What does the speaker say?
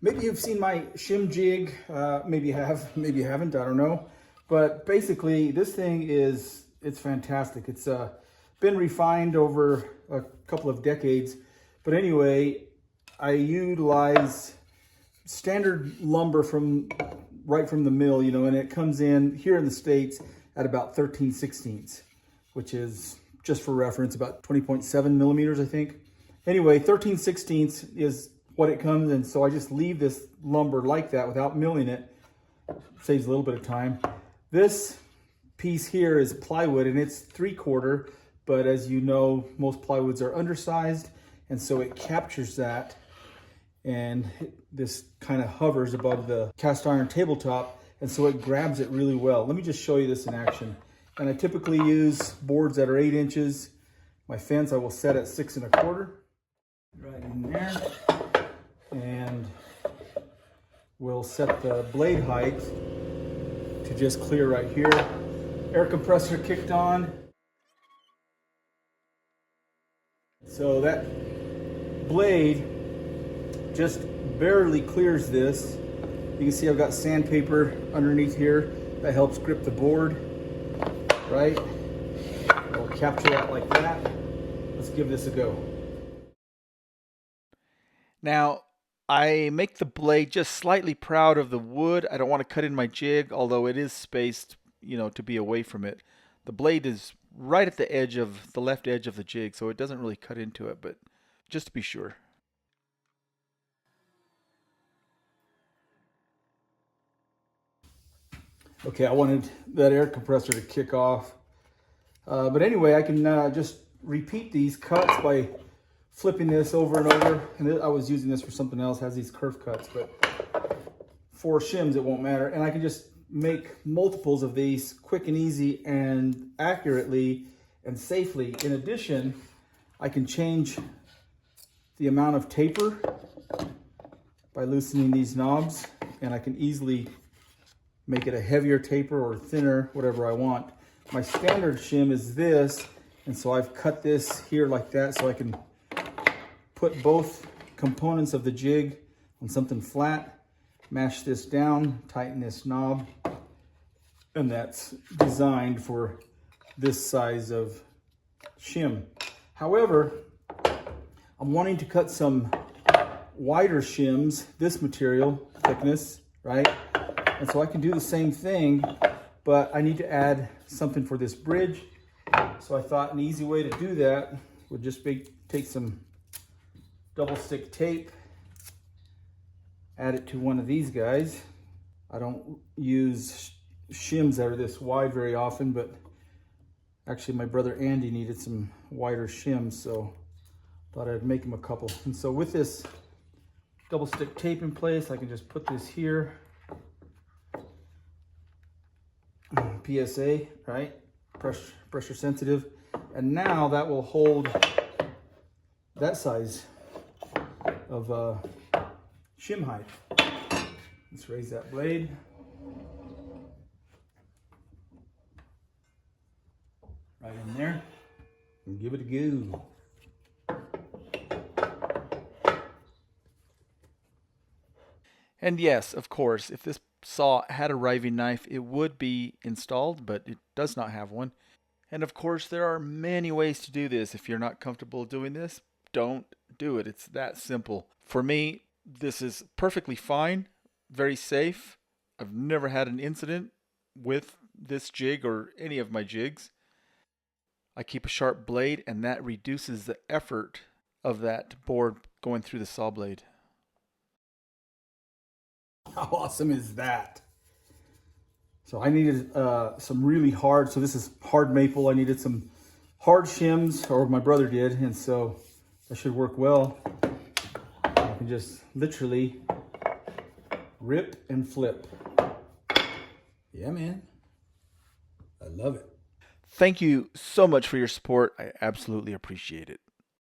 Maybe you've seen my shim jig. Maybe you have, maybe you haven't, I don't know. But basically this thing it's fantastic. It's been refined over a couple of decades. But anyway, I utilize standard lumber right from the mill, you know, and it comes in here in the States at about 13/16, which is, just for reference, about 20.7 millimeters, I think. Anyway, 13/16 is what it comes in. So I just leave this lumber like that without milling it. Saves a little bit of time. This piece here is plywood and it's 3/4, but as you know, most plywoods are undersized, and so it captures that, and this kind of hovers above the cast iron tabletop, and so it grabs it really well. Let me just show you this in action. And I typically use boards that are 8 inches. My fence I will set at 6 1/4, right in there. And we'll set the blade height to just clear right here. Air compressor kicked on. So that blade just barely clears this. You can see I've got sandpaper underneath here that helps grip the board, right? I'll capture that like that. Let's give this a go. Now, I make the blade just slightly proud of the wood. I don't want to cut in my jig, although it is spaced, you know, to be away from it. The blade is right at the edge of the left edge of the jig, so it doesn't really cut into it, but just to be sure. Okay, I wanted that air compressor to kick off. But anyway, I can just repeat these cuts by flipping this over and over. And I was using this for something else, has these curve cuts, but for shims it won't matter. And I can just make multiples of these quick and easy and accurately and safely. In addition, I can change the amount of taper by loosening these knobs, and I can easily make it a heavier taper or thinner, whatever I want. My standard shim is this, and so I've cut this here like that so I can put both components of the jig on something flat, mash this down, tighten this knob, and that's designed for this size of shim. However, I'm wanting to cut some wider shims, this material thickness, right? And so I can do the same thing, but I need to add something for this bridge. So I thought an easy way to do that would just be take some double stick tape, add it to one of these guys. I don't use shims that are this wide very often, but actually my brother Andy needed some wider shims, so thought I'd make him a couple. And so with this double stick tape in place, I can just put this here. PSA, right? Pressure sensitive. And now that will hold that size of shim height. Let's raise that blade. Right in there. And give it a go. And yes, of course, if this saw had a riving knife, it would be installed, but it does not have one. And of course, there are many ways to do this. If you're not comfortable doing this, don't do it. It's that simple. For me, this is perfectly fine, very safe. I've never had an incident with this jig or any of my jigs. I keep a sharp blade, and that reduces the effort of that board going through the saw blade. How awesome is that? So I needed some really hard, so this is hard maple. I needed some hard shims, or my brother did, and so that should work well. I can just literally rip and flip. Yeah, man. I love it. Thank you so much for your support. I absolutely appreciate it.